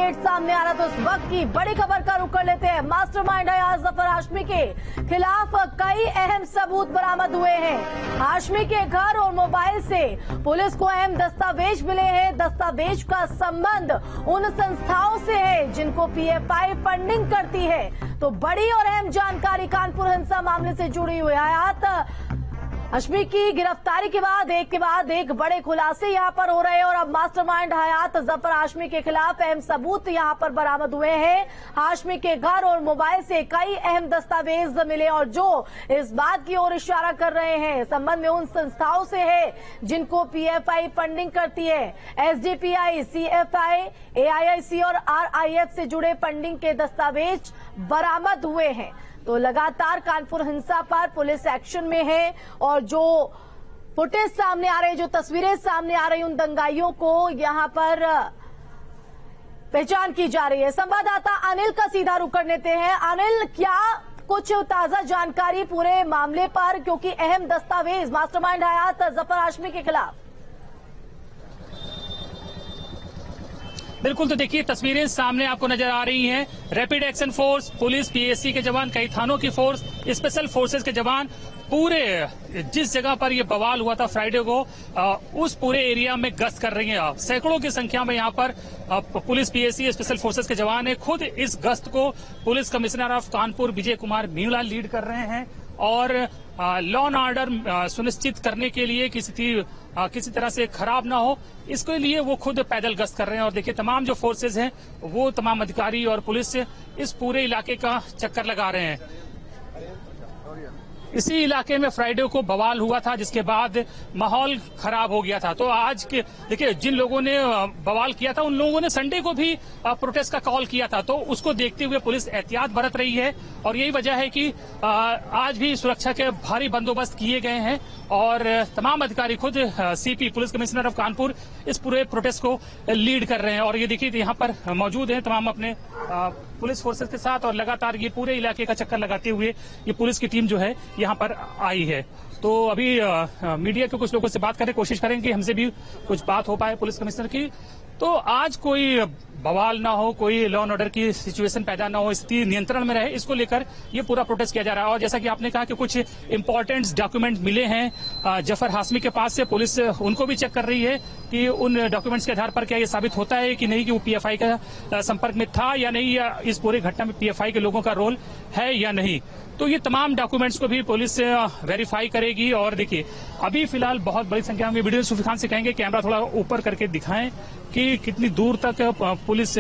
Update सामने आ रहा तो उस वक्त की बड़ी खबर का रुख कर लेते हैं। मास्टरमाइंड है जफर हाशमी के खिलाफ कई अहम सबूत बरामद हुए हैं। हाशमी के घर और मोबाइल से पुलिस को अहम दस्तावेज मिले हैं। दस्तावेज का संबंध उन संस्थाओं से है जिनको पीएफआई फंडिंग करती है। तो बड़ी और अहम जानकारी कानपुर हिंसा मामले से जुड़ी हुई है। हाशमी की गिरफ्तारी के बाद एक बड़े खुलासे यहां पर हो रहे हैं और अब मास्टरमाइंड हयात जफर हाशमी के खिलाफ अहम सबूत यहां पर बरामद हुए हैं। हाशमी के घर और मोबाइल से कई अहम दस्तावेज मिले और जो इस बात की ओर इशारा कर रहे हैं संबंध में उन संस्थाओं से है जिनको पीएफआई फंडिंग करती है। एसडीपीआई, सीएफआई, एआईआईसी और आरआईएफ से जुड़े फंडिंग के दस्तावेज बरामद हुए हैं। तो लगातार कानपुर हिंसा पर पुलिस एक्शन में है और जो फुटेज सामने आ रही, जो तस्वीरें सामने आ रही, उन दंगाइयों को यहां पर पहचान की जा रही है। संवाददाता अनिल का सीधा रुख कर लेते हैं। अनिल, क्या कुछ ताजा जानकारी पूरे मामले पर, क्योंकि अहम दस्तावेज मास्टरमाइंड हयात जफर हाशमी के खिलाफ? बिल्कुल, तो देखिए तस्वीरें सामने आपको नजर आ रही हैं। Rapid action force, police, PSC के जवान, कई थानों की फोर्स, स्पेशल फोर्सेस के जवान पूरे जिस जगह पर ये बवाल हुआ था फ्राइडे को उस पूरे एरिया में गश्त कर रही हैं। सैकड़ों की संख्या में यहाँ पर पुलिस, पीएससी, स्पेशल फोर्सेस के जवान है। खुद इस गश्त को police commissioner of Kanpur Vijay Kumar Meena lead कर रहे हैं और लॉ एंड ऑर्डर सुनिश्चित करने के लिए किसी तरह से खराब ना हो, इसके लिए वो खुद पैदल गश्त कर रहे हैं। और देखिए तमाम जो फोर्सेज हैं वो तमाम अधिकारी और पुलिस इस पूरे इलाके का चक्कर लगा रहे हैं। इसी इलाके में फ्राइडे को बवाल हुआ था जिसके बाद माहौल खराब हो गया था। तो आज के देखिए जिन लोगों ने बवाल किया था उन लोगों ने संडे को भी प्रोटेस्ट का कॉल किया था, तो उसको देखते हुए पुलिस एहतियात बरत रही है और यही वजह है कि आज भी सुरक्षा के भारी बंदोबस्त किए गए हैं और तमाम अधिकारी खुद CP police commissioner of Kanpur इस पूरे प्रोटेस्ट को लीड कर रहे हैं। और ये देखिए यहाँ पर मौजूद हैं तमाम अपने पुलिस फोर्सेस के साथ और लगातार ये पूरे इलाके का चक्कर लगाते हुए ये पुलिस की टीम जो है यहाँ पर आई है। तो अभी मीडिया के कुछ लोगों से बात करने की कोशिश करेंगे, हमसे भी कुछ बात हो पाए पुलिस कमिश्नर की। तो आज कोई बवाल ना हो, कोई लॉ एंड ऑर्डर की सिचुएशन पैदा ना हो, स्थिति नियंत्रण में रहे, इसको लेकर ये पूरा प्रोटेस्ट किया जा रहा है। और जैसा कि आपने कहा कि कुछ इंपॉर्टेंट डॉक्यूमेंट मिले हैं जफर हाशमी के पास से, पुलिस उनको भी चेक कर रही है कि उन डॉक्यूमेंट्स के आधार पर क्या ये साबित होता है कि नहीं कि वो पीएफआई का संपर्क में था या नहीं, या इस पूरी घटना में पीएफआई के लोगों का रोल है या नहीं। तो ये तमाम डॉक्यूमेंट्स को भी पुलिस वेरीफाई करेगी। और देखिए अभी फिलहाल बहुत बड़ी संख्या में वीडियो सुफी खान से कहेंगे कैमरा थोड़ा ऊपर करके दिखाएं कि कितनी दूर तक पुलिस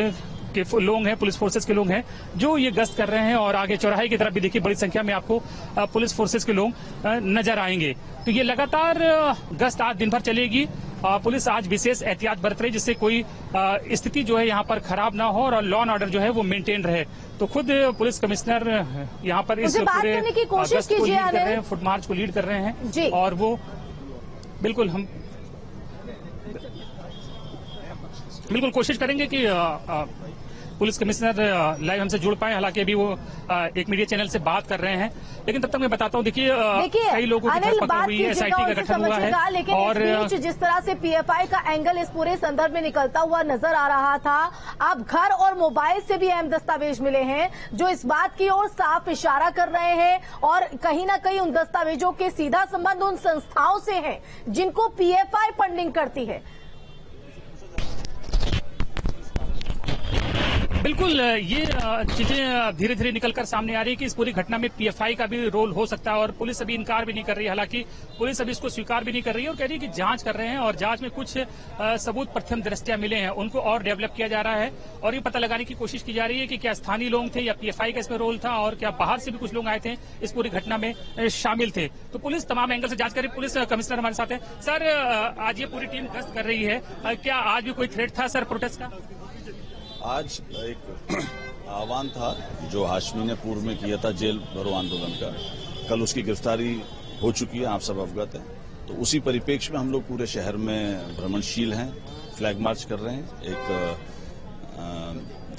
के लोग हैं, पुलिस फोर्सेस के लोग हैं जो ये गश्त कर रहे हैं। और आगे चौराहे की तरफ भी देखिए बड़ी संख्या में आपको पुलिस फोर्सेस के लोग नजर आएंगे। तो ये लगातार गश्त आज दिन भर चलेगी। पुलिस आज विशेष एहतियात बरत रही जिससे कोई स्थिति जो है यहाँ पर खराब ना हो और लॉ एंड ऑर्डर जो है वो मेंटेन रहे। तो खुद पुलिस कमिश्नर यहाँ पर इस पूरे गश्त को लीड कर रहे हैं, फुट मार्च को लीड कर रहे हैं और वो बिल्कुल हम बिल्कुल कोशिश करेंगे कि पुलिस कमिश्नर लाइव हमसे जुड़ पाए। हालांकि अभी वो एक मीडिया चैनल से बात कर रहे हैं, लेकिन तब तक मैं बताता हूँ देखिए कई लोगों की धरपकड़ हुई है, एसआईटी का गठन हुआ है। लेकिन और इस बीच जिस तरह से पीएफआई का एंगल इस पूरे संदर्भ में निकलता हुआ नजर आ रहा था, अब घर और मोबाइल से भी अहम दस्तावेज मिले हैं जो इस बात की ओर साफ इशारा कर रहे हैं और कहीं ना कहीं उन दस्तावेजों के सीधा संबंध उन संस्थाओं से है जिनको पीएफआई फंडिंग करती है। बिल्कुल ये चीजें धीरे धीरे निकलकर सामने आ रही है कि इस पूरी घटना में पीएफआई का भी रोल हो सकता है और पुलिस अभी इनकार भी नहीं कर रही है। हालांकि पुलिस अभी इसको स्वीकार भी नहीं कर रही है और कह रही है कि जांच कर रहे हैं और जांच में कुछ सबूत प्रथम दृष्टया मिले हैं, उनको और डेवलप किया जा रहा है और ये पता लगाने की कोशिश की जा रही है कि क्या स्थानीय लोग थे या पीएफआई का इसमें रोल था और क्या बाहर से भी कुछ लोग आए थे इस पूरी घटना में शामिल थे। तो पुलिस तमाम एंगल से जांच कर रही है। पुलिस कमिश्नर हमारे साथ है। सर, आज ये पूरी टीम गश्त कर रही है, क्या आज भी कोई थ्रेट था सर प्रोटेस्ट का? आज एक आह्वान था जो हाशमी ने पूर्व में किया था जेल भरो आंदोलन का, कल उसकी गिरफ्तारी हो चुकी है, आप सब अवगत हैं। तो उसी परिप्रेक्ष्य में हम लोग पूरे शहर में भ्रमणशील हैं, फ्लैग मार्च कर रहे हैं, एक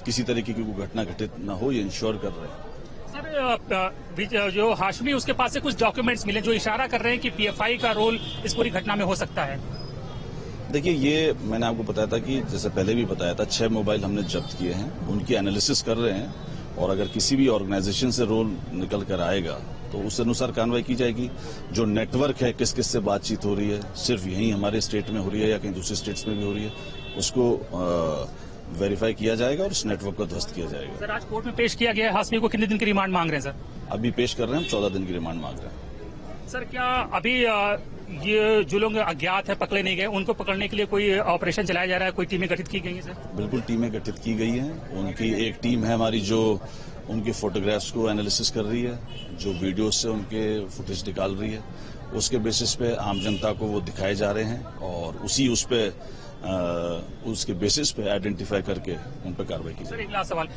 किसी तरीके की कोई घटना घटित न हो ये इंश्योर कर रहे हैं। सर, जो हाशमी उसके पास से कुछ डॉक्यूमेंट्स मिले जो इशारा कर रहे हैं कि पीएफआई का रोल इस पूरी घटना में हो सकता है। देखिए, ये मैंने आपको बताया था कि जैसे पहले भी बताया था, 6 मोबाइल हमने जब्त किए हैं, उनकी एनालिसिस कर रहे हैं और अगर किसी भी ऑर्गेनाइजेशन से रोल निकल कर आएगा तो उस अनुसार कार्रवाई की जाएगी। जो नेटवर्क है, किस किस से बातचीत हो रही है, सिर्फ यहीं हमारे स्टेट में हो रही है या कहीं दूसरे स्टेट्स में भी हो रही है, उसको वेरीफाई किया जाएगा और उस नेटवर्क को ध्वस्त किया जाएगा। सर, आज कोर्ट में पेश किया गया है, हाशमी को कितने दिन की रिमांड मांग रहे हैं सर? अभी पेश कर रहे हैं, हम 14 दिन की रिमांड मांग रहे हैं। सर, क्या अभी ये जो लोग अज्ञात है, पकड़े नहीं गए, उनको पकड़ने के लिए कोई ऑपरेशन चलाया जा रहा है, कोई टीमें गठित की गई है सर? बिल्कुल, टीमें गठित की गई हैं। उनकी एक टीम है हमारी जो उनके फोटोग्राफ्स को एनालिसिस कर रही है, जो वीडियोज से उनके फुटेज निकाल रही है, उसके बेसिस पे आम जनता को वो दिखाए जा रहे हैं और उसके बेसिस पे आइडेंटिफाई करके उन पर कार्रवाई की जाएगी। सर, एक लास्ट सवाल,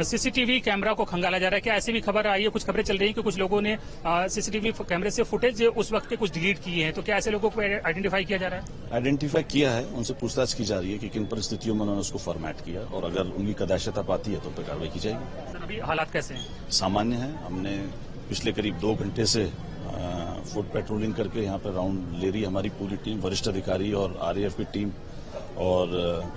सीसीटीवी कैमरा को खंगाला जा रहा है, क्या ऐसी भी खबर आई है, कुछ खबरें चल रही हैं कि कुछ लोगों ने सीसीटीवी कैमरे से फुटेज उस वक्त के कुछ डिलीट किए हैं, तो क्या ऐसे लोगों को आइडेंटिफाई किया जा रहा है? आइडेंटिफाई किया है, उनसे पूछताछ की जा रही है कि किन परिस्थितियों में उन्होंने उसको फॉर्मेट किया और अगर उनकी कदाशियता पाती है तो उन पर कार्रवाई की जाएगी। सर, अभी हालात कैसे हैं? सामान्य है। हमने पिछले करीब 2 घंटे से फुट पेट्रोलिंग करके यहाँ पर राउंड ले रही है हमारी पूरी टीम, वरिष्ठ अधिकारी और आरएएफ की टीम और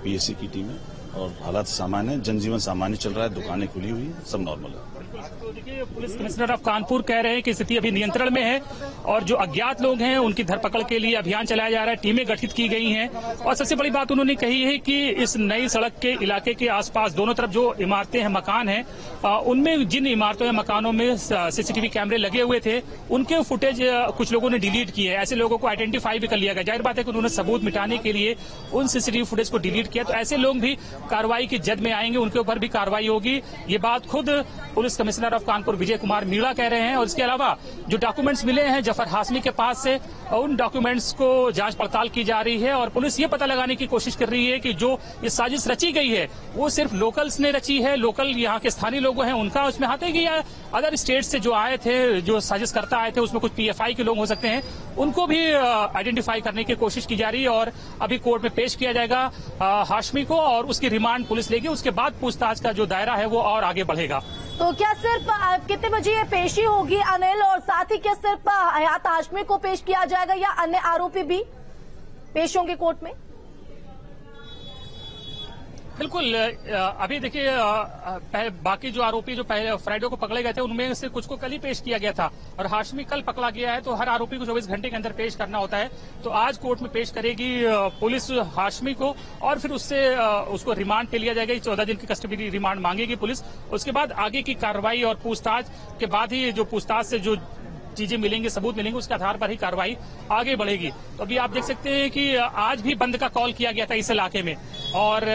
पीएससी की टीम है और हालात सामान्य है, जनजीवन सामान्य चल रहा है, दुकानें खुली हुई है, सब नॉर्मल है। तो देखिए, पुलिस कमिश्नर ऑफ कानपुर कह रहे हैं कि स्थिति अभी नियंत्रण में है और जो अज्ञात लोग हैं उनकी धरपकड़ के लिए अभियान चलाया जा रहा है, टीमें गठित की गई हैं और सबसे बड़ी बात उन्होंने कही है कि इस नई सड़क के इलाके के आसपास दोनों तरफ जो इमारतें हैं, मकान हैं, उनमें जिन इमारतों या मकानों में सीसीटीवी कैमरे लगे हुए थे उनके फुटेज कुछ लोगों ने डिलीट किए हैं। ऐसे लोगों को आइडेंटिफाई भी कर लिया गया। जाहिर बात है कि उन्होंने सबूत मिटाने के लिए उन सीसीटीवी फुटेज को डिलीट किया, तो ऐसे लोग भी कार्रवाई की जद में आएंगे, उनके ऊपर भी कार्रवाई होगी। ये बात खुद police commissioner of Kanpur Vijay Kumar Meena कह रहे हैं। और इसके अलावा जो डॉक्यूमेंट्स मिले हैं जफर हाशमी के पास से, उन डॉक्यूमेंट्स को जांच पड़ताल की जा रही है और पुलिस ये पता लगाने की कोशिश कर रही है कि जो ये साजिश रची गई है वो सिर्फ लोकल्स ने रची है, लोकल यहाँ के स्थानीय लोग हैं उनका उसमें हाथ है कि या अदर स्टेट से जो आए थे, जो साजिश करता आए थे, उसमें कुछ पीएफआई के लोग हो सकते हैं, उनको भी आइडेंटिफाई करने की कोशिश की जा रही है। और अभी कोर्ट में पेश किया जाएगा हाशमी को और उसकी रिमांड पुलिस लेगी। उसके बाद पूछताछ का जो दायरा है वो और आगे बढ़ेगा। तो क्या सिर्फ कितने बजे ये पेशी होगी अनिल, और साथ ही क्या सिर्फ हयात हाशमी को पेश किया जाएगा या अन्य आरोपी भी पेश होंगे कोर्ट में? बिल्कुल, अभी देखिए, बाकी जो आरोपी जो पहले फ्राइडे को पकड़े गए थे उनमें से कुछ को कल ही पेश किया गया था और हाशमी कल पकड़ा गया है, तो हर आरोपी को 24 घंटे के अंदर पेश करना होता है। तो आज कोर्ट में पेश करेगी पुलिस हाशमी को और फिर उसको रिमांड पे लिया जाएगा। 14 दिन की कस्टडी रिमांड मांगेगी पुलिस। उसके बाद आगे की कार्रवाई और पूछताछ के बाद ही जो पूछताछ से जो चीजें मिलेंगी, सबूत मिलेंगे, उसके आधार पर ही कार्रवाई आगे बढ़ेगी। तो अभी आप देख सकते हैं कि आज भी बंद का कॉल किया गया था इस इलाके में और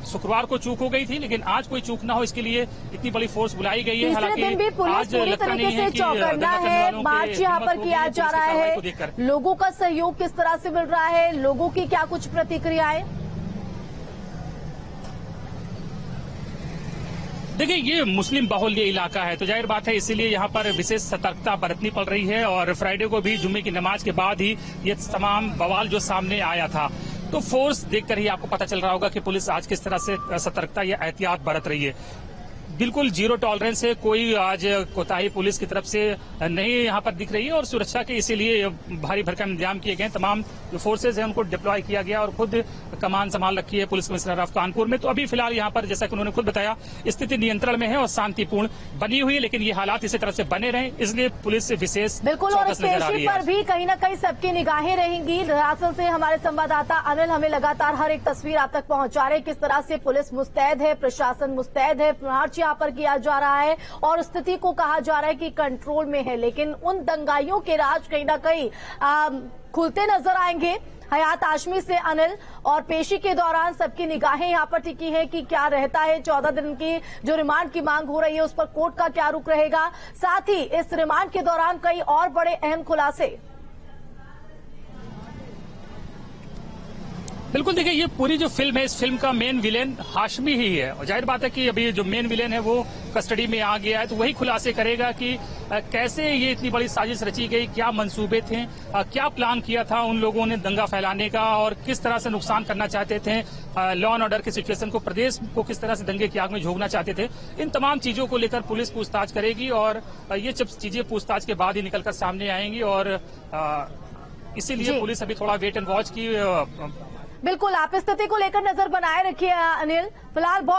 शुक्रवार को चूक हो गई थी, लेकिन आज कोई चूक ना हो इसके लिए इतनी बड़ी फोर्स बुलाई गई है। हालांकि आज लगता नहीं है कि चौकन्ना है, मार्च यहाँ पर किया जा रहा है, लोगों का सहयोग किस तरह से मिल रहा है, लोगों की क्या कुछ प्रतिक्रियाएं? देखिए, ये मुस्लिम बाहुल्य ये इलाका है, तो जाहिर बात है इसीलिए यहाँ पर विशेष सतर्कता बरतनी पड़ रही है और फ्राइडे को भी जुम्मे की नमाज के बाद ही ये तमाम बवाल जो सामने आया था, तो फोर्स देखकर ही आपको पता चल रहा होगा कि पुलिस आज किस तरह से सतर्कता या एहतियात बरत रही है। बिल्कुल जीरो टॉलरेंस है, कोई आज कोताही पुलिस की तरफ से नहीं यहाँ पर दिख रही है और सुरक्षा के इसीलिए भारी भरकम इंतजाम किए गए। तमाम जो फोर्सेज हैं उनको डिप्लॉय किया गया और खुद कमान संभाल रखी है पुलिस कमिश्नर ऑफ कानपुर में। तो अभी फिलहाल यहाँ पर जैसा कि उन्होंने खुद बताया स्थिति नियंत्रण में है और शांतिपूर्ण बनी हुई है, लेकिन ये हालात इसी तरह से बने रहे इसलिए पुलिस विशेष बिल्कुल और पेशी पर भी कहीं न कहीं सबकी निगाहें रहेंगी। दरअसल से हमारे संवाददाता अनिल हमें लगातार हर एक तस्वीर आप तक पहुंचा रहे किस तरह से पुलिस मुस्तैद है, प्रशासन मुस्तैद है, मार्च यहाँ पर किया जा रहा है और स्थिति को कहा जा रहा है कि कंट्रोल में है, लेकिन उन दंगाइयों के राज कहीं न कहीं खुलते नजर आएंगे। हयात हाशमी से अनिल, और पेशी के दौरान सबकी निगाहें यहां पर टिकी है कि क्या रहता है। 14 दिन की जो रिमांड की मांग हो रही है उस पर कोर्ट का क्या रुख रहेगा, साथ ही इस रिमांड के दौरान कई और बड़े अहम खुलासे। बिल्कुल, देखिए ये पूरी जो फिल्म है इस फिल्म का मेन विलेन हाशमी ही है और जाहिर बात है कि अभी जो मेन विलेन है वो कस्टडी में आ गया है, तो वही खुलासे करेगा कि कैसे ये इतनी बड़ी साजिश रची गई, क्या मंसूबे थे, क्या प्लान किया था उन लोगों ने दंगा फैलाने का और किस तरह से नुकसान करना चाहते थे, लॉ एंड ऑर्डर की सिचुएशन को, प्रदेश को किस तरह से दंगे की आग में झोंकना चाहते थे। इन तमाम चीजों को लेकर पुलिस पूछताछ करेगी और ये सब चीजें पूछताछ के बाद ही निकलकर सामने आएंगी और इसीलिए जी। पुलिस अभी थोड़ा वेट एंड वॉच की बिल्कुल, आप स्थिति को लेकर नजर बनाए रखिए अनिल। फिलहाल बहुत